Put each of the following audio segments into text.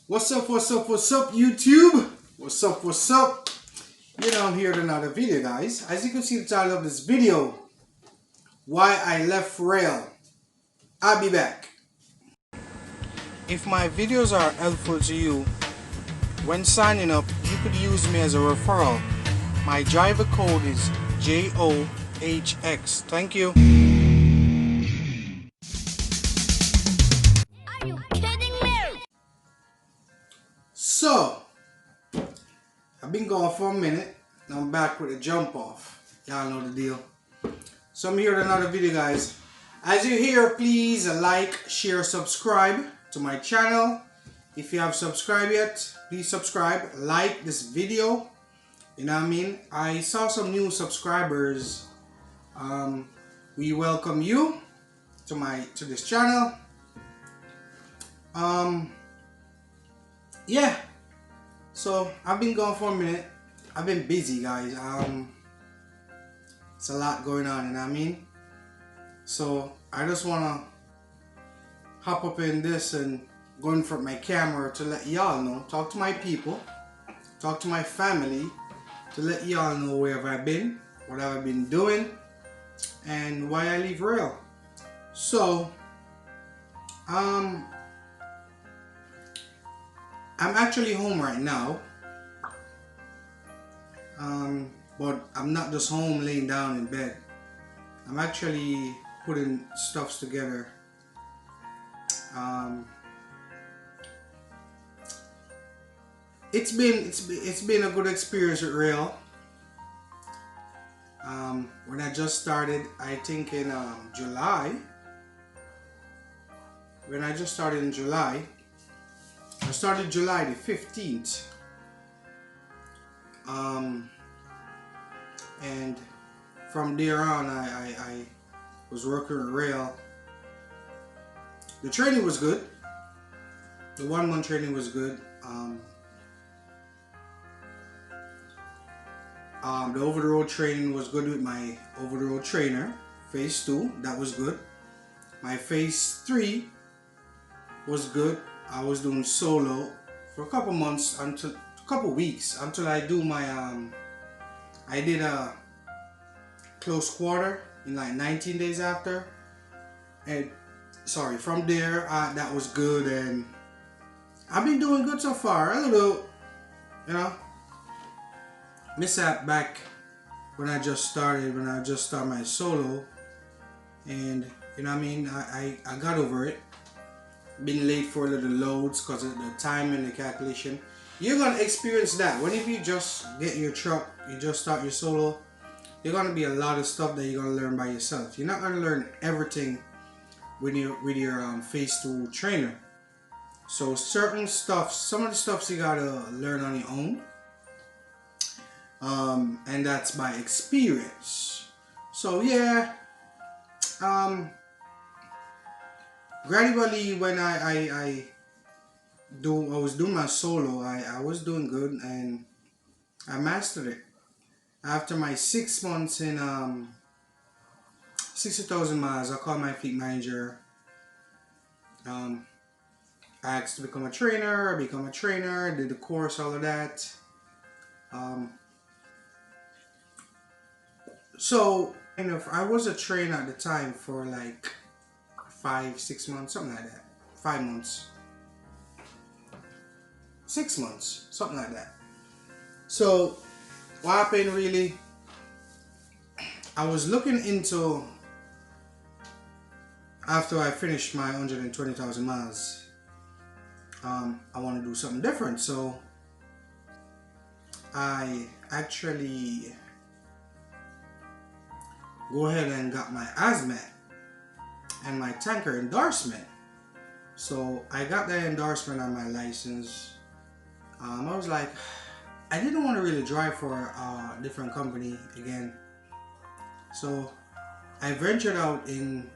What's up, YouTube? What's up? You know, I'm here with another video, guys. As you can see the title of this video, Why I Left Rail. I'll be back. If my videos are helpful to you, when signing up, you could use me as a referral. My driver code is JOHX. Thank you. Are you kidding me? So, I've been gone for a minute. Now I'm back with a jump off. Y'all know the deal. So I'm here with another video, guys. As you hear, please like, share, subscribe to my channel. If you have subscribed yet, please subscribe, like this video. You know what I mean? I saw some new subscribers. We welcome you to this channel. Yeah. So I've been gone for a minute. I've been busy, guys. It's a lot going on, you know what I mean? So I just wanna hop up in this and go in front of my camera to let y'all know, talk to my people, talk to my family, to let y'all know where have I been, what have I been doing, and why I leave rail. So I'm actually home right now. But I'm not just home laying down in bed. I'm actually putting stuffs together. It's been a good experience with rail. When I just started, I think in July. When I just started in July, I started July the 15th. And from there on, I was working with rail. The training was good. The 1 month training was good. The over the road training was good with my over the road trainer. Phase 2, that was good. My phase 3 was good. I was doing solo for a couple months until a couple weeks until I do my I did a close quarter in like 19 days after, and sorry, from there that was good, and I've been doing good so far. A little, you know, mishap back when I just started my solo, and you know what I mean, I got over it. Been late for a little loads because of the time and the calculation. You're gonna experience that when if you just get your truck, you just start your solo. There's gonna be a lot of stuff that you're gonna learn by yourself. You're not gonna learn everything with your phase 2 trainer. So certain stuff, some of the stuffs you gotta learn on your own, and that's by experience. So yeah, gradually when I was doing my solo, I was doing good and I mastered it. After my 6 months in 60,000 miles, I called my fleet manager. I asked to become a trainer. I become a trainer, did the course, all of that. So, kind of, I was a trainer at the time for like 5-6 months, something like that. 5 months. 6 months, something like that. So, what happened really, I was looking into, after I finished my 120,000 miles, I want to do something different. So, I actually go ahead and got my ASMAT and my tanker endorsement. So, I got that endorsement on my license. I was like, I didn't want to really drive for a different company again. So I ventured out in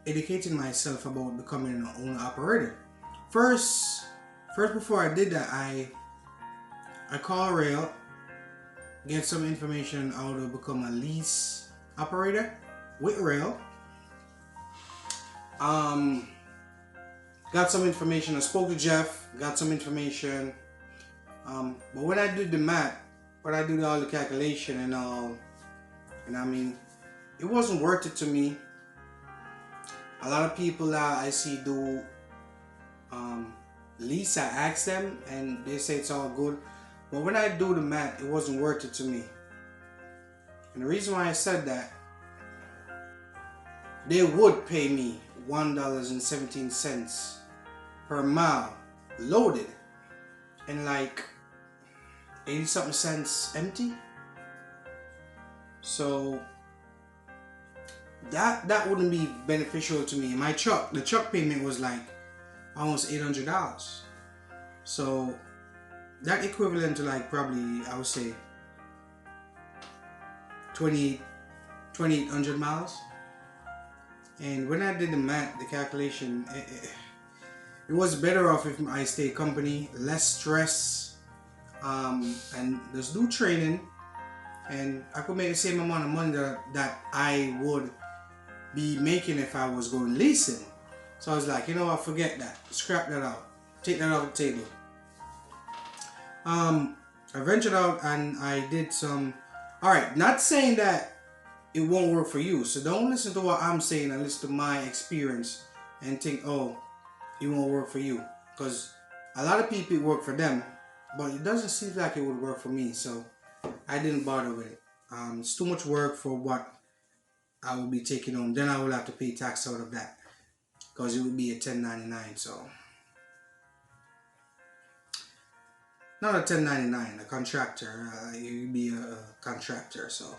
educating myself about becoming an owner operator. First before I did that, I called rail, get some information how to become a lease operator with rail. got some information. I spoke to Jeff, got some information. But when I did the math, when I did all the calculation and all, and I mean, it wasn't worth it to me. A lot of people that I see do Lease, I ask them and they say it's all good. But when I do the math, it wasn't worth it to me. And the reason why I said that, they would pay me $1.17 per mile loaded and like 80 something cents empty. So that wouldn't be beneficial to me. My truck, the truck payment was like almost $800. So that equivalent to like probably I would say 2,800 miles. And when I did the math, the calculation, it was better off if I stay company, less stress, and just do training, and I could make the same amount of money that I would be making if I was going leasing. So I was like, you know what, forget that, scrap that out, take that off the table. I ventured out and I did some. All right, not saying that it won't work for you. So don't listen to what I'm saying and listen to my experience and think, oh, it won't work for you. Because a lot of people it work for them, but it doesn't seem like it would work for me. So I didn't bother with it. It's too much work for what I will be taking home. Then I will have to pay tax out of that because it would be a 1099. So not a 1099, a contractor. You'd be a contractor, so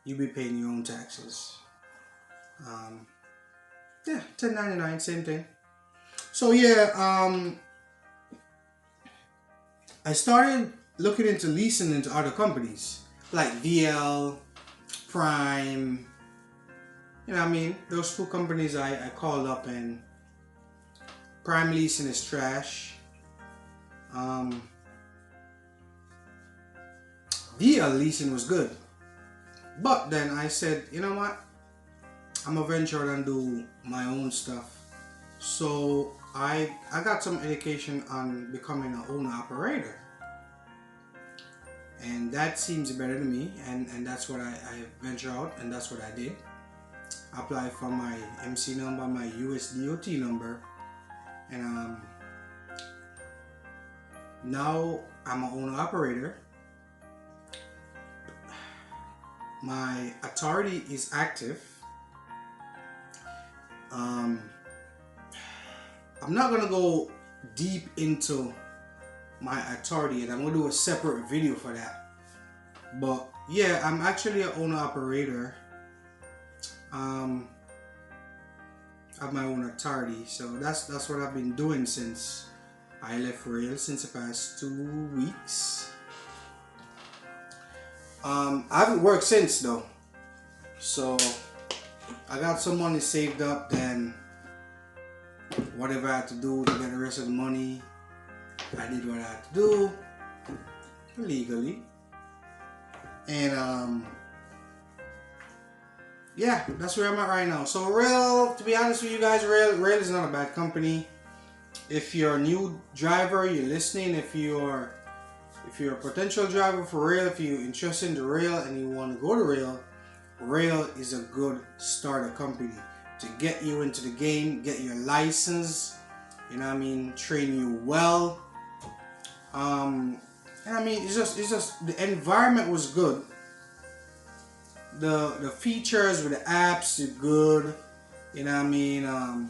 you'll be paying your own taxes. Yeah, 1099, same thing. So yeah, I started looking into leasing into other companies like VL, Prime. You know what I mean? Those two companies I called up, and Prime leasing is trash. VL leasing was good. But then I said, you know what? I'm gonna venture out and do my own stuff. So I got some education on becoming an owner operator. And that seems better to me, and that's what I venture out, and that's what I did. Apply for my MC number, my USDOT number, and now I'm an owner operator. My authority is active. I'm not gonna go deep into my authority, and I'm gonna do a separate video for that. But yeah, I'm actually an owner operator. Of my own authority, so that's what I've been doing since I left Roehl, since the past 2 weeks. I haven't worked since though, so I got some money saved up. Then whatever I had to do to get the rest of the money, I did what I had to do legally, and yeah, that's where I'm at right now. So Roehl, to be honest with you guys, Roehl is not a bad company. If you're a new driver, you're listening. If you're a potential driver for Roehl, if you're interested in the Roehl and you want to go to Roehl, Roehl is a good starter company to get you into the game, get your license. You know what I mean? Train you well. And I mean, it's just the environment was good. The features with the apps are good. You know what I mean? I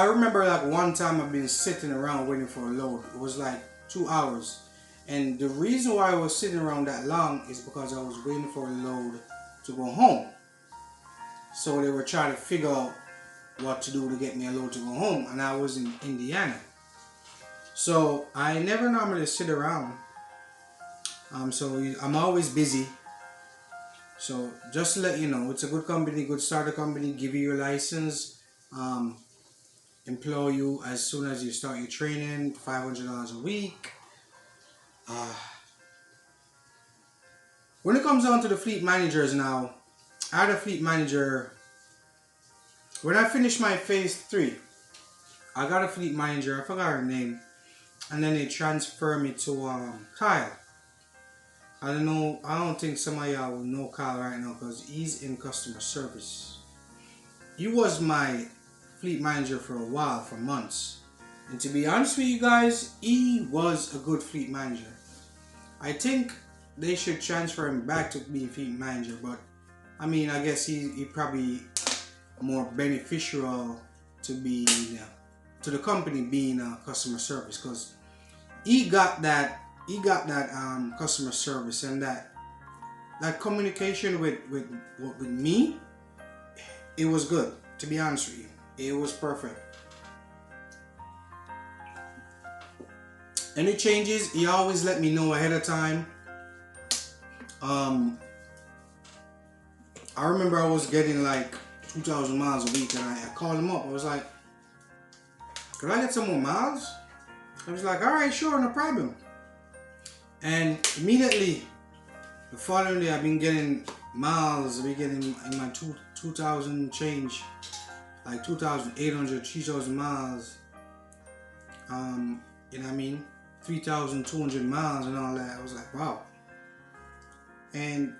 remember like one time I've been sitting around waiting for a load. It was like 2 hours. And the reason why I was sitting around that long is because I was waiting for a load to go home. So they were trying to figure out what to do to get me a load to go home. And I was in Indiana. So I never normally sit around. So I'm always busy. So just to let you know, it's a good company, good starter company. Give you your license, employ you as soon as you start your training. $500 a week. When it comes down to the fleet managers now, I had a fleet manager When I finished my phase 3, I got a fleet manager, I forgot her name, and then they transferred me to Kyle. I don't know, I don't think some of y'all will know Kyle right now because he's in customer service. He was my fleet manager for a while, for months. And to be honest with you guys, he was a good fleet manager. I think they should transfer him back to be fleet manager, but I mean, I guess he probably more beneficial to be to the company being customer service, because he got that customer service and that communication with me. It was good, to be honest with you. It was perfect. Any changes, he always let me know ahead of time. I remember I was getting like 2,000 miles a week, and I called him up. I was like, could I get some more miles? I was like, all right, sure, no problem. And immediately, the following day, I've been getting miles. I've been getting in my 2,000 change, like 2,800, 3,000 miles. You know what I mean? 3,200 miles and all that. I was like, wow. And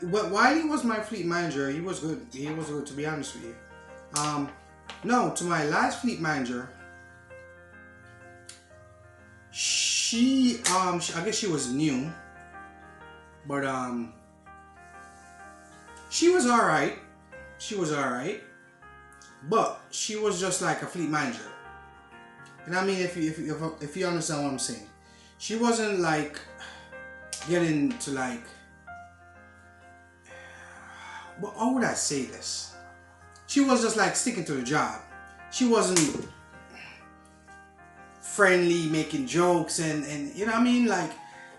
while he was my fleet manager, he was good. He was good, to be honest with you. No, to my last fleet manager, I guess she was new, but she was all right. She was all right, but she was just like a fleet manager. And I mean, if you understand what I'm saying, she wasn't like getting to like. But how would I say this? She was just like sticking to the job. She wasn't friendly, making jokes, and you know what I mean? Like,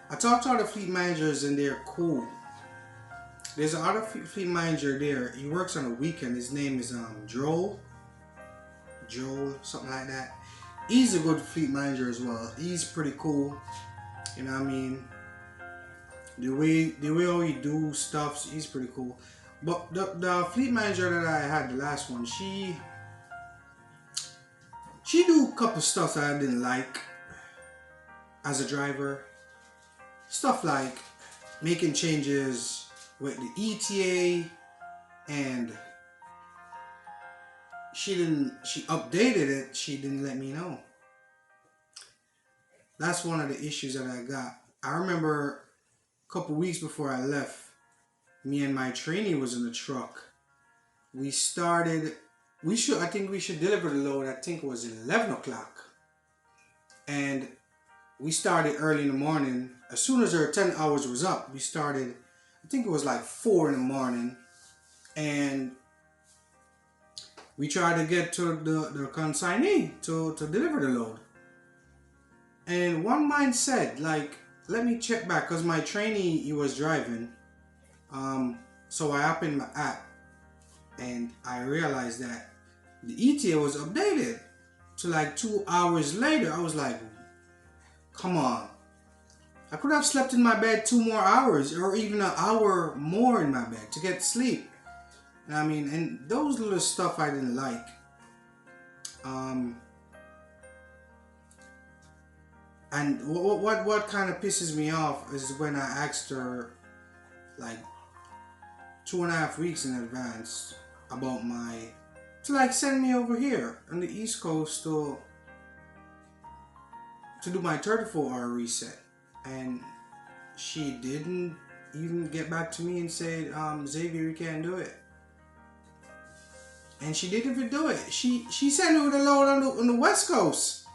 I talked to other fleet managers and they're cool. There's another fleet manager there. He works on a weekend. His name is Joel, something like that. He's a good fleet manager as well. He's pretty cool. You know what I mean? The way how he do stuff, he's pretty cool. But the fleet manager that I had, the last one, she do a couple stuff that I didn't like as a driver. Stuff like making changes with the ETA, and she updated it, she didn't let me know. That's one of the issues that I got. I remember a couple weeks before I left, me and my trainee was in the truck. I think we should deliver the load, I think it was 11 o'clock. And we started early in the morning. As soon as our 10 hours was up, we started, I think it was like 4 in the morning. And we tried to get to the consignee to deliver the load. And one mind said, like, let me check back, because my trainee, he was driving. So I opened my app and I realized that the ETA was updated to like 2 hours later. I was like, come on. I could have slept in my bed 2 more hours, or even an hour more in my bed to get sleep. I mean, and those little stuff I didn't like. And what kind of pisses me off is when I asked her like 2.5 weeks in advance about to like send me over here on the East Coast to do my 34-hour reset, and she didn't even get back to me and said, Xavier, we can't do it. And she didn't even do it. She sent me with a load on the West Coast.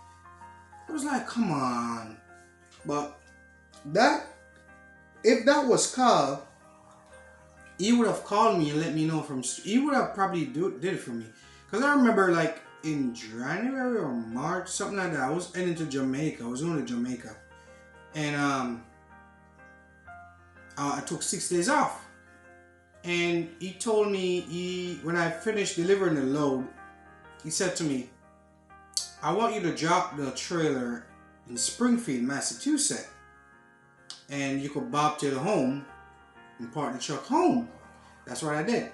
I was like, come on. But if that was Carl, he would have called me and let me know he would have probably did it for me. Because I remember like in January or March, something like that, I was heading to Jamaica. I was going to Jamaica. And I took 6 days off. And he told me, when I finished delivering the load, he said to me, I want you to drop the trailer in Springfield, Massachusetts, and you could bobtail home and park the truck home. That's what I did.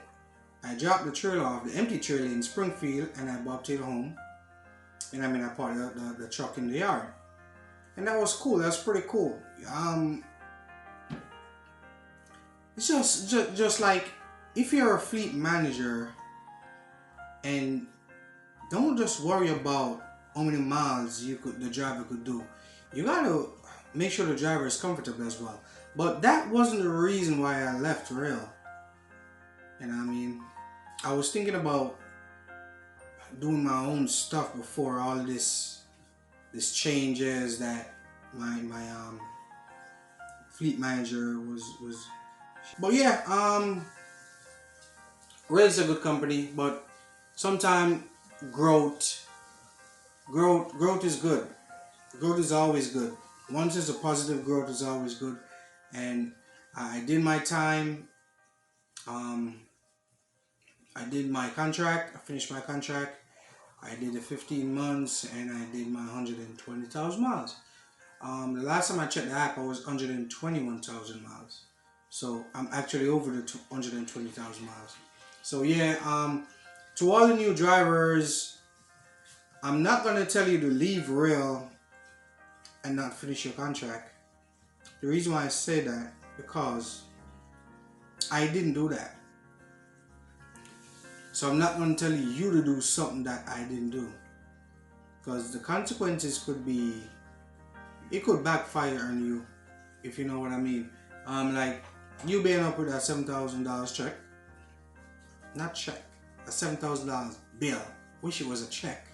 I dropped the trailer off, the empty trailer in Springfield, and I bobtailed home. And I mean, I parked the truck in the yard. And that was cool. That's pretty cool. It's just like, if you're a fleet manager, and don't just worry about how many miles the driver could do. You gotta make sure the driver is comfortable as well. But that wasn't the reason why I left roehl. And I mean, I was thinking about doing my own stuff before all this changes that my fleet manager was. But yeah, roehl is a good company, but sometimes growth is good. Growth is always good. Once it's a positive, growth is always good. And I did my time. I did my contract. I finished my contract. I did the 15 months and I did my 120,000 miles. The last time I checked the app, I was 121,000 miles. So I'm actually over the 120,000 miles. So yeah, to all the new drivers, I'm not going to tell you to leave roehl and not finish your contract. The reason why I say that, because I didn't do that. So I'm not going to tell you to do something that I didn't do. Because the consequences could be, it could backfire on you, if you know what I mean. Like, you being up with that $7,000 check. Not check. A $7,000 bill. Wish it was a check.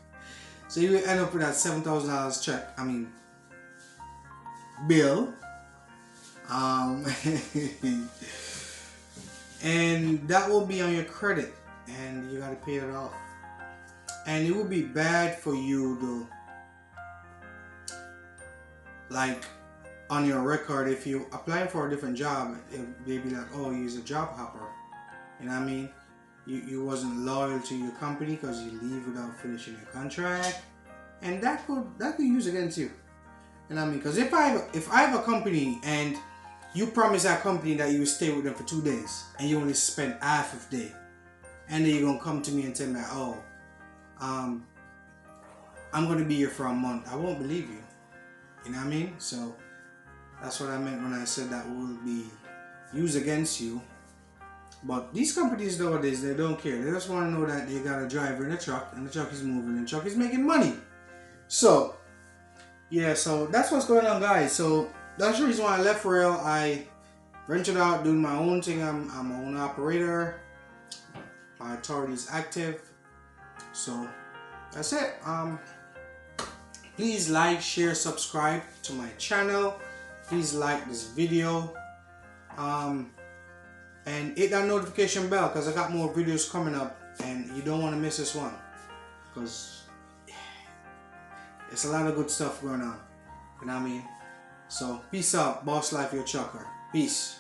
So you end up with that $7,000 check. I mean, bill. And that will be on your credit. And you got to pay it off. And it would be bad for you to, like, on your record, if you applying for a different job, they'd be like, oh, he's a job hopper. You know what I mean? You wasn't loyal to your company because you leave without finishing your contract, and that could use against you. You know what I mean? Because if I have a company and you promise that company that you will stay with them for 2 days and you only spend half of the day, and then you're gonna come to me and tell me, oh, I'm gonna be here for a month, I won't believe you. You know what I mean? So that's what I meant when I said that will be used against you. But these companies nowadays, they don't care. They just want to know that they got a driver in a truck and the truck is moving and the truck is making money. So yeah, so that's what's going on, guys. So that's the reason why I left roehl. I ventured out doing my own thing. I'm my own operator. My authority is active. So that's it. Please like, share, subscribe to my channel. Please like this video. And hit that notification bell because I got more videos coming up and you don't want to miss this one, because it's a lot of good stuff going on. You know what I mean? So peace out, boss life, your trucker. Peace.